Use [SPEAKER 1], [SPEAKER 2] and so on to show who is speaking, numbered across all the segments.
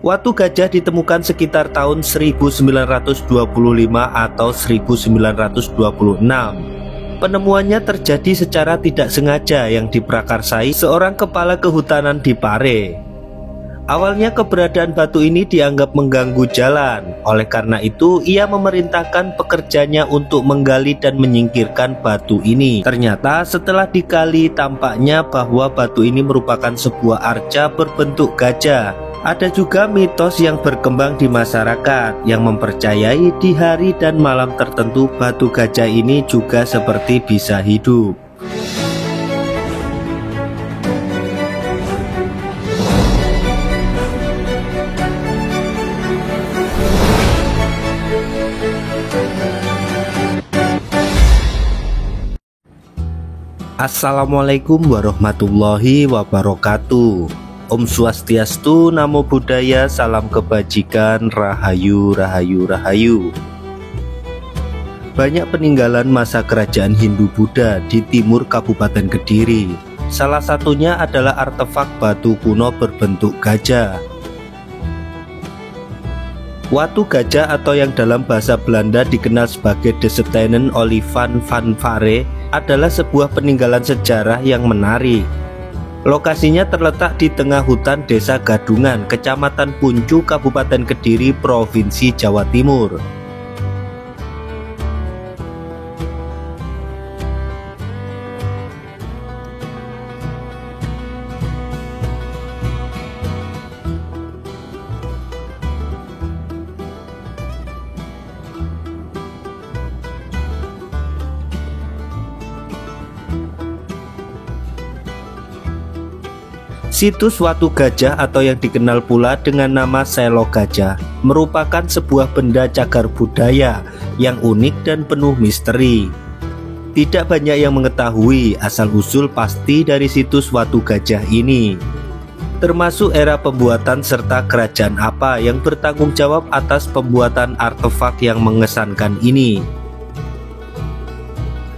[SPEAKER 1] Watu gajah ditemukan sekitar tahun 1925 atau 1926. Penemuannya terjadi secara tidak sengaja yang diprakarsai seorang kepala kehutanan di Pare. Awalnya keberadaan batu ini dianggap mengganggu jalan. Oleh karena itu ia memerintahkan pekerjanya untuk menggali dan menyingkirkan batu ini. Ternyata setelah digali tampaknya bahwa batu ini merupakan sebuah arca berbentuk gajah. Ada juga mitos yang berkembang di masyarakat yang mempercayai di hari dan malam tertentu batu gajah ini juga seperti bisa hidup. Assalamualaikum warahmatullahi wabarakatuh. Om Swastiastu, Namo Buddhaya, salam kebajikan, rahayu, rahayu, rahayu. Banyak peninggalan masa kerajaan Hindu-Buddha di timur Kabupaten Kediri. Salah satunya adalah artefak batu kuno berbentuk gajah. Watu gajah atau yang dalam bahasa Belanda dikenal sebagai De Stenen Olifant van Vare adalah sebuah peninggalan sejarah yang menarik. Lokasinya terletak di tengah hutan Desa Gadungan, Kecamatan Puncu, Kabupaten Kediri, Provinsi Jawa Timur. Situs Watu Gajah atau yang dikenal pula dengan nama Selo Gajah merupakan sebuah benda cagar budaya yang unik dan penuh misteri. Tidak banyak yang mengetahui asal-usul pasti dari situs Watu Gajah ini, termasuk era pembuatan serta kerajaan apa yang bertanggung jawab atas pembuatan artefak yang mengesankan ini.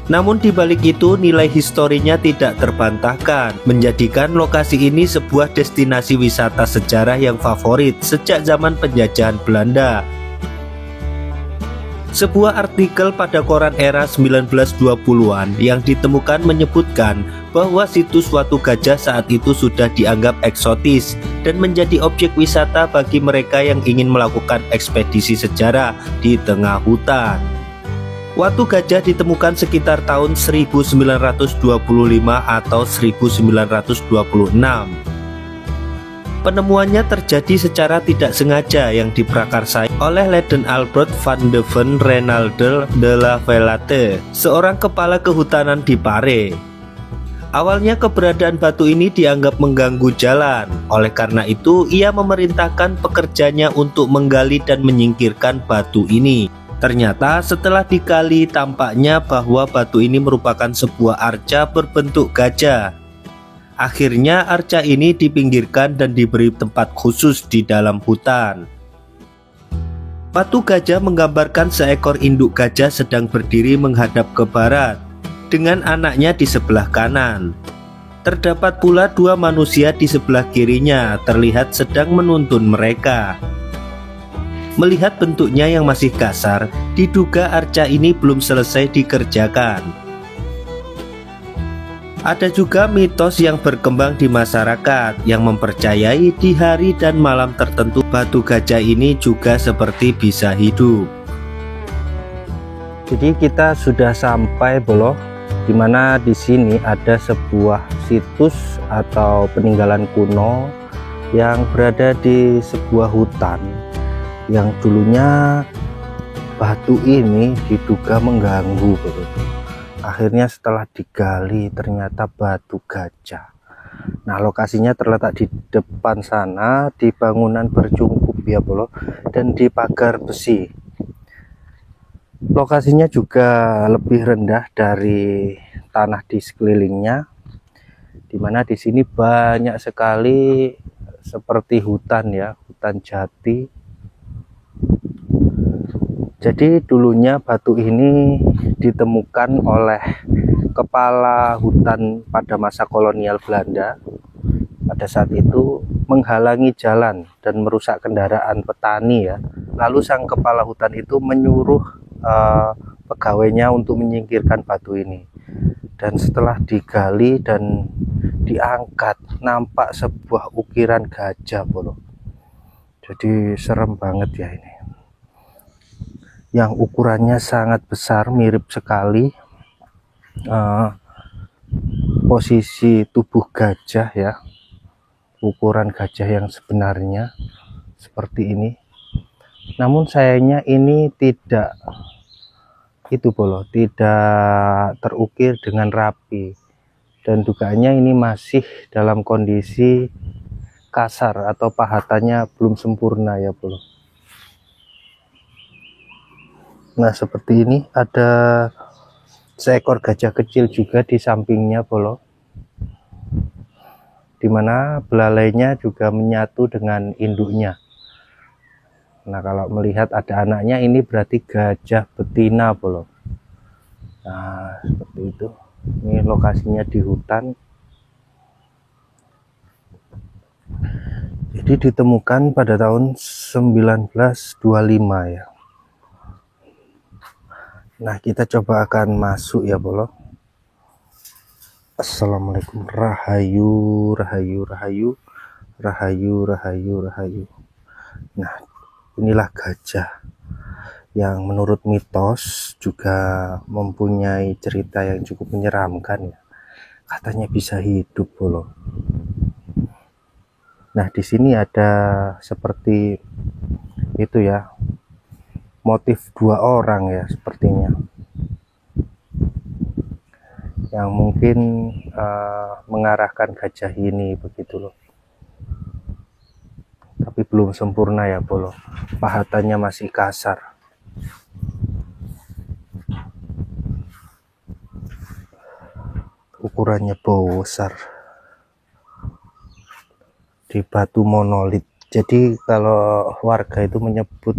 [SPEAKER 1] Namun di balik itu nilai historinya tidak terbantahkan, menjadikan lokasi ini sebuah destinasi wisata sejarah yang favorit sejak zaman penjajahan Belanda. Sebuah artikel pada koran era 1920-an yang ditemukan menyebutkan bahwa situs Watu Gajah saat itu sudah dianggap eksotis dan menjadi objek wisata bagi mereka yang ingin melakukan ekspedisi sejarah di tengah hutan. Watu gajah ditemukan sekitar tahun 1925 atau 1926. Penemuannya terjadi secara tidak sengaja yang diprakarsai oleh Leiden Albert van de Ven Renalde de la Velate, seorang kepala kehutanan di Pare. Awalnya keberadaan batu ini dianggap mengganggu jalan. Oleh karena itu ia memerintahkan pekerjanya untuk menggali dan menyingkirkan batu ini. Ternyata setelah digali tampaknya bahwa batu ini merupakan sebuah arca berbentuk gajah. Akhirnya arca ini dipinggirkan dan diberi tempat khusus di dalam hutan. Watu gajah menggambarkan seekor induk gajah sedang berdiri menghadap ke barat dengan anaknya di sebelah kanan. Terdapat pula dua manusia di sebelah kirinya terlihat sedang menuntun mereka. Melihat bentuknya yang masih kasar, diduga arca ini belum selesai dikerjakan. Ada juga mitos yang berkembang di masyarakat yang mempercayai di hari dan malam tertentu batu gajah ini juga seperti bisa hidup. Jadi kita sudah sampai belum, dimana di sini ada sebuah situs atau peninggalan kuno yang berada di sebuah hutan yang dulunya batu ini diduga mengganggu begitu. Akhirnya setelah digali ternyata batu gajah. Nah lokasinya terletak di depan sana di bangunan bercungkup ya bro, dan di pagar besi. Lokasinya juga lebih rendah dari tanah di sekelilingnya, dimana di sini banyak sekali seperti hutan ya, hutan jati. Jadi dulunya batu ini ditemukan oleh kepala hutan pada masa kolonial Belanda pada saat itu menghalangi jalan dan merusak kendaraan petani ya. Lalu sang kepala hutan itu menyuruh pegawainya untuk menyingkirkan batu ini. Dan setelah digali dan diangkat, nampak sebuah ukiran gajah bolo. Jadi serem banget ya ini. Yang ukurannya sangat besar, mirip sekali posisi tubuh gajah ya. Ukuran gajah yang sebenarnya seperti ini. Namun sayangnya ini tidak terukir dengan rapi, dan dugaannya ini masih dalam kondisi kasar atau pahatannya belum sempurna ya bolo. Nah seperti ini, ada seekor gajah kecil juga di sampingnya bolo, dimana belalainya juga menyatu dengan induknya. Nah kalau melihat ada anaknya, ini berarti gajah betina bolo. Nah seperti itu. Ini lokasinya di hutan. Jadi ditemukan pada tahun 1925 ya. Nah kita coba akan masuk ya bolo. Assalamualaikum, rahayu, rahayu, rahayu, rahayu, rahayu, rahayu. Nah inilah gajah yang menurut mitos juga mempunyai cerita yang cukup menyeramkan ya. Katanya bisa hidup bolo. Nah di sini ada seperti itu ya, motif dua orang ya sepertinya, yang mungkin mengarahkan gajah ini begitu loh. Tapi belum sempurna ya bolo, pahatannya masih kasar. Ukurannya besar, di batu monolit. Jadi kalau warga itu menyebut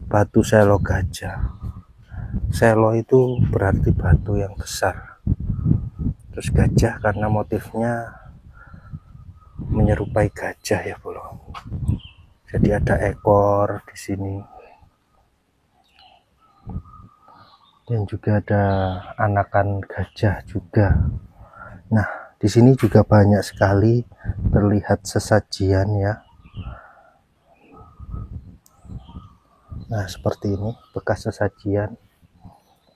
[SPEAKER 1] batu selo gajah. Selo itu berarti batu yang besar. Terus gajah karena motifnya menyerupai gajah ya bolo. Jadi ada ekor di sini. Dan juga ada anakan gajah juga. Nah, di sini juga banyak sekali terlihat sesajian ya. Nah, seperti ini bekas sesajian.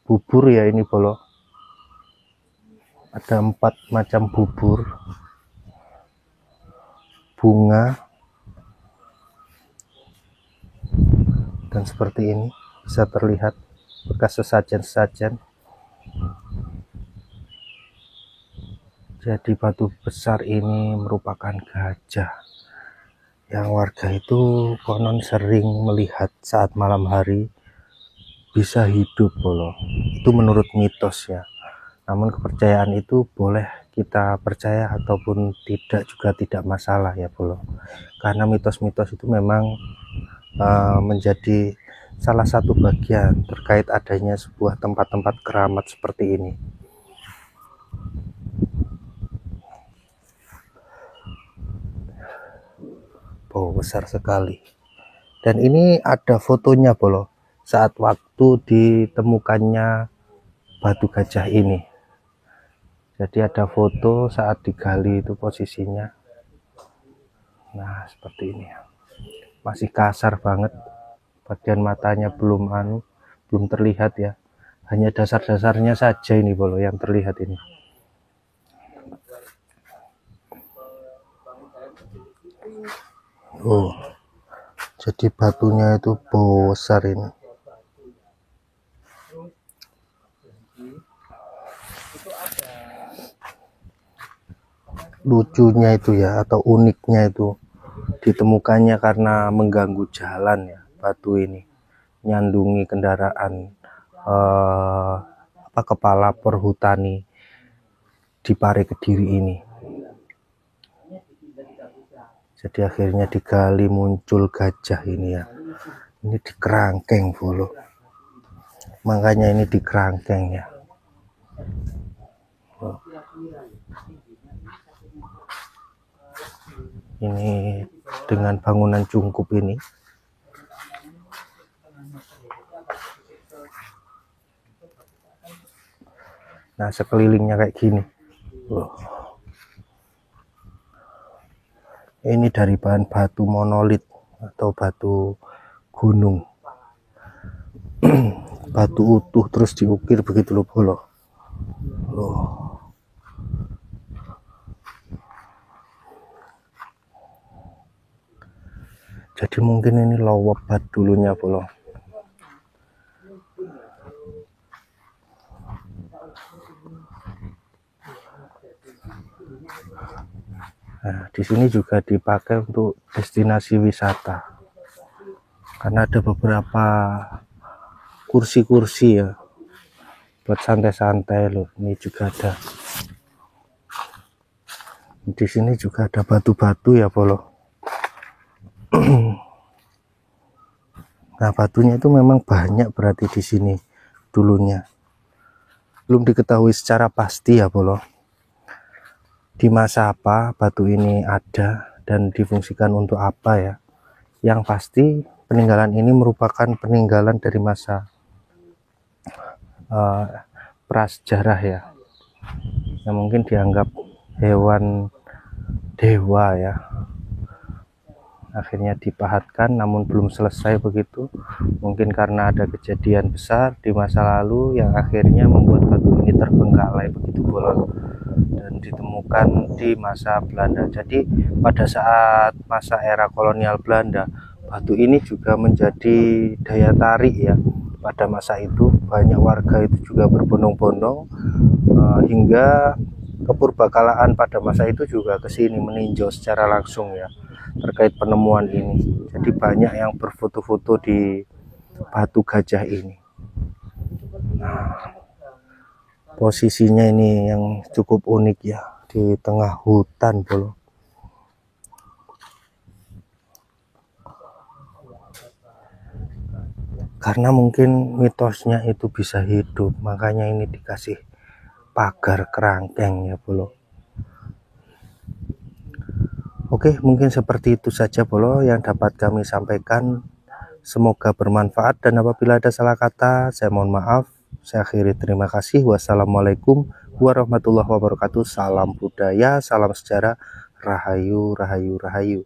[SPEAKER 1] Bubur ya ini bolo. Ada 4 macam bubur, bunga, dan seperti ini bisa terlihat bekas sesajen-sesajen. Jadi batu besar ini merupakan gajah yang warga itu konon sering melihat saat malam hari bisa hidup bolo. Itu menurut mitos ya. Namun kepercayaan itu boleh kita percaya ataupun tidak, juga tidak masalah ya bolo. Karena mitos-mitos itu memang menjadi salah satu bagian terkait adanya sebuah tempat-tempat keramat seperti ini. Oh, besar sekali. Dan ini ada fotonya bolo, saat waktu ditemukannya batu gajah ini. Jadi ada foto saat digali itu posisinya. Nah seperti ini, masih kasar banget, bagian matanya belum terlihat ya, hanya dasar-dasarnya saja ini bolo yang terlihat ini. Oh, jadi batunya itu besar ini. Lucunya itu ya, atau uniknya itu ditemukannya karena mengganggu jalan ya, batu ini nyandungi kendaraan kepala perhutani di Pare Kediri ini. Jadi akhirnya digali, muncul gajah ini ya. Ini di kerangkeng bolo, makanya ini di kerangkeng ya. Ini dengan bangunan cungkup ini. Nah, sekelilingnya kayak gini. Ini dari bahan batu monolit atau batu gunung. Batu utuh terus diukir begitu loh, bolo. Jadi mungkin ini lowobat dulunya, bolo. Nah, di sini juga dipakai untuk destinasi wisata. Karena ada beberapa kursi-kursi ya buat santai-santai loh. Ini juga ada. Di sini juga ada batu-batu ya, bolo. Nah, batunya itu memang banyak berarti di sini dulunya. Belum diketahui secara pasti ya, bolo. Di masa apa batu ini ada dan difungsikan untuk apa ya. Yang pasti peninggalan ini merupakan peninggalan dari masa prasejarah ya. Yang mungkin dianggap hewan dewa ya. Akhirnya dipahatkan namun belum selesai begitu, mungkin karena ada kejadian besar di masa lalu yang akhirnya membuat batu ini terbengkalai begitu, bolo, dan ditemukan di masa Belanda. Jadi pada saat masa era kolonial Belanda, batu ini juga menjadi daya tarik ya. Pada masa itu banyak warga itu juga berbondong-bondong, hingga kepurbakalaan pada masa itu juga ke sini meninjau secara langsung ya terkait penemuan ini. Jadi banyak yang berfoto-foto di batu gajah ini. Nah, posisinya ini yang cukup unik ya, di tengah hutan, bolo. Karena mungkin mitosnya itu bisa hidup, makanya ini dikasih pagar kerangkeng ya, bolo. Oke, mungkin seperti itu saja, bolo, yang dapat kami sampaikan. Semoga bermanfaat, dan apabila ada salah kata saya mohon maaf. Saya akhiri, terima kasih. Wassalamualaikum warahmatullahi wabarakatuh. Salam budaya, salam sejarah, rahayu, rahayu, rahayu.